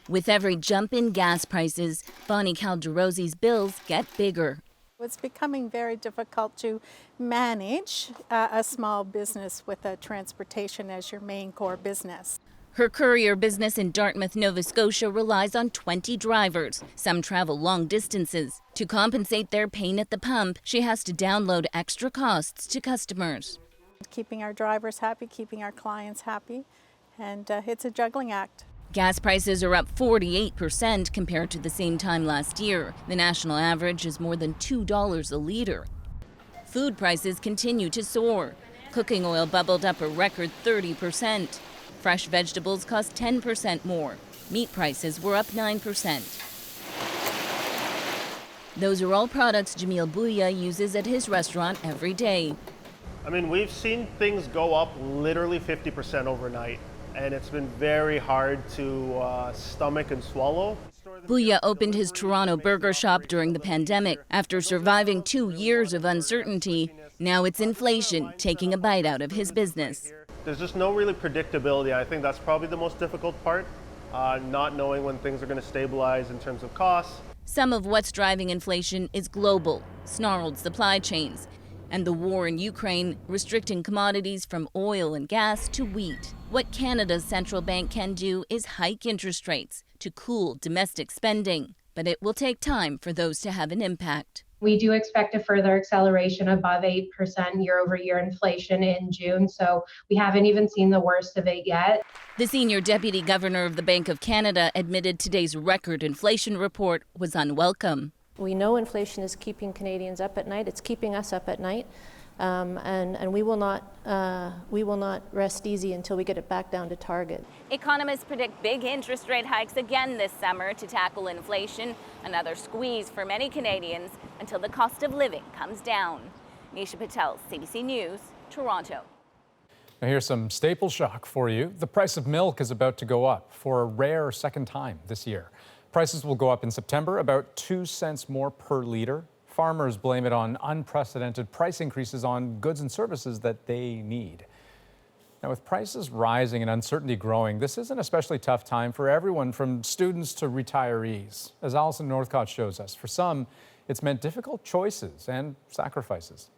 With every jump in gas prices, Bonnie Calderosi's bills get bigger. It's becoming very difficult to manage a small business with transportation as your main core business. Her courier business in Dartmouth, Nova Scotia relies on 20 drivers. Some travel long distances. To compensate their pain at the pump, she has to download extra costs to customers. Keeping our drivers happy, keeping our clients happy, and it's a juggling act. Gas prices are up 48% compared to the same time last year. The national average is more than $2 a litre. Food prices continue to soar. Cooking oil bubbled up a record 30%. Fresh vegetables cost 10% more. Meat prices were up 9%. Those are all products Jamil Bouya uses at his restaurant every day. I mean, we've seen things go up literally 50% overnight, and it's been very hard to stomach and swallow. Bouya opened his Toronto burger shop during the pandemic. After surviving 2 years of uncertainty, now it's inflation taking a bite out of his business. There's just no really predictability. I think that's probably the most difficult part, not knowing when things are going to stabilize in terms of costs. Some of what's driving inflation is global, snarled supply chains, and the war in Ukraine restricting commodities from oil and gas to wheat. What Canada's central bank can do is hike interest rates to cool domestic spending, but it will take time for those to have an impact. We do expect a further acceleration above 8% year-over-year inflation in June, so we haven't even seen the worst of it yet. The senior deputy governor of the Bank of Canada admitted today's record inflation report was unwelcome. We know inflation is keeping Canadians up at night. It's keeping us up at night, and we will not rest easy until we get it back down to target. Economists predict big interest rate hikes again this summer to tackle inflation, another squeeze for many Canadians until the cost of living comes down. Nisha Patel, CBC News, Toronto. Now here's some staple shock for you. The price of milk is about to go up for a rare second time this year. Prices will go up in September, about 2 cents more per litre. Farmers blame it on unprecedented price increases on goods and services that they need. Now, with prices rising and uncertainty growing, this is an especially tough time for everyone from students to retirees. As Alison Northcott shows us, for some, it's meant difficult choices and sacrifices.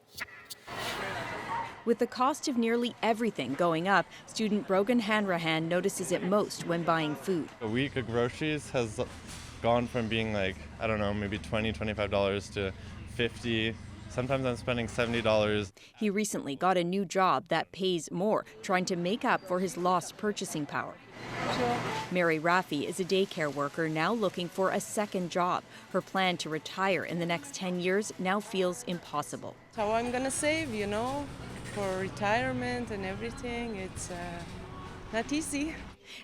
With the cost of nearly everything going up, student Brogan Hanrahan notices it most when buying food. A week of groceries has gone from being like, I don't know, maybe $20, $25 to $50. Sometimes I'm spending $70. He recently got a new job that pays more, trying to make up for his lost purchasing power. Mary Raffi is a daycare worker now looking for a second job. Her plan to retire in the next 10 years now feels impossible. How I'm going to save, for retirement and everything. It's not easy.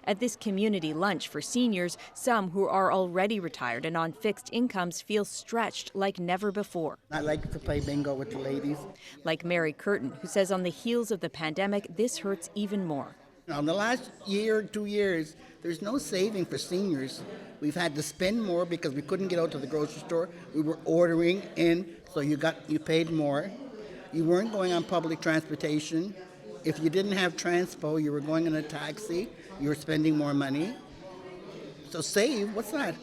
At this community lunch for seniors, some who are already retired and on fixed incomes feel stretched like never before. I like to play bingo with the ladies. Like Mary Curtin, who says on the heels of the pandemic, this hurts even more. Now, in the last year, 2 years, there's no saving for seniors. We've had to spend more because we couldn't get out to the grocery store. We were ordering in, so you paid more. You weren't going on public transportation. If you didn't have transpo, you were going in a taxi. You were spending more money. So save, what's that?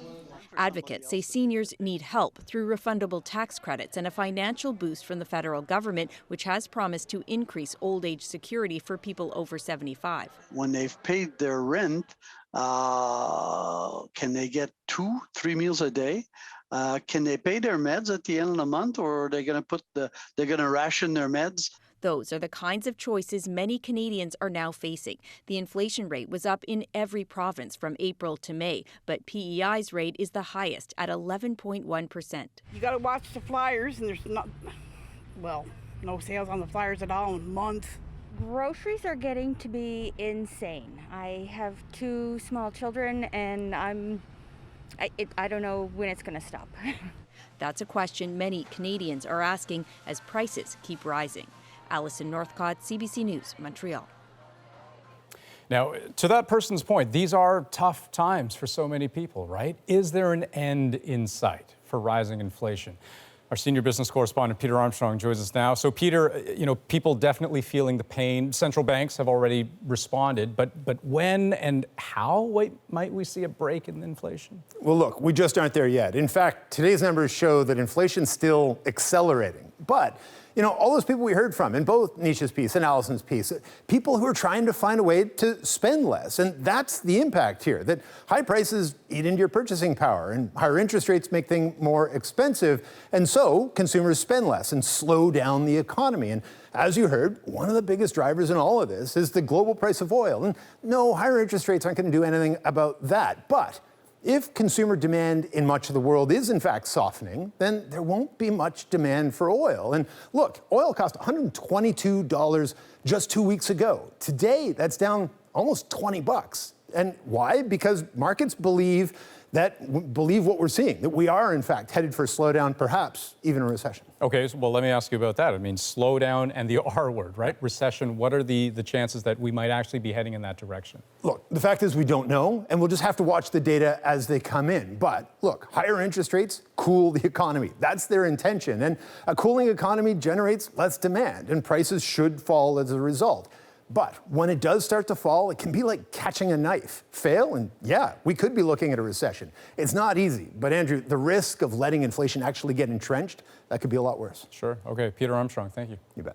Advocates say seniors need help through refundable tax credits and a financial boost from the federal government, which has promised to increase old age security for people over 75. When they've paid their rent, can they get 2-3 meals a day? Can they pay their meds at the end of the month, or are they going to ration their meds? Those are the kinds of choices many Canadians are now facing. The inflation rate was up in every province from April to May, but PEI's rate is the highest at 11.1%. You got to watch the flyers, and there's no sales on the flyers at all in months. Groceries are getting to be insane. I have 2 small children, and I don't know when it's going to stop. That's a question many Canadians are asking as prices keep rising. Alison Northcott, CBC News, Montreal. Now, to that person's point, these are tough times for so many people, right? Is there an end in sight for rising inflation? Our senior business correspondent, Peter Armstrong, joins us now. So, Peter, people definitely feeling the pain. Central banks have already responded, but when and how might we see a break in inflation? Well, look, we just aren't there yet. In fact, today's numbers show that inflation's still accelerating. But all those people we heard from in both Nisha's piece and Allison's piece, people who are trying to find a way to spend less. And that's the impact here, that high prices eat into your purchasing power and higher interest rates make things more expensive. And so consumers spend less and slow down the economy. And as you heard, one of the biggest drivers in all of this is the global price of oil. And no, higher interest rates aren't going to do anything about that. But if consumer demand in much of the world is in fact softening, then there won't be much demand for oil. And look, oil cost $122 just 2 weeks ago. Today, that's down almost $20. And why? Because markets believe what we're seeing, that we are in fact headed for a slowdown, perhaps even a recession. Okay, well, let me ask you about that. I mean, slowdown and the R word, right? Recession. What are the chances that we might actually be heading in that direction? Look, the fact is we don't know, and we'll just have to watch the data as they come in. But look, higher interest rates cool the economy. That's their intention. And a cooling economy generates less demand, and prices should fall as a result. But when it does start to fall, it can be like catching a knife. Fail, and yeah, we could be looking at a recession. It's not easy, but Andrew, the risk of letting inflation actually get entrenched, that could be a lot worse. Sure. Okay, Peter Armstrong, thank you. You bet.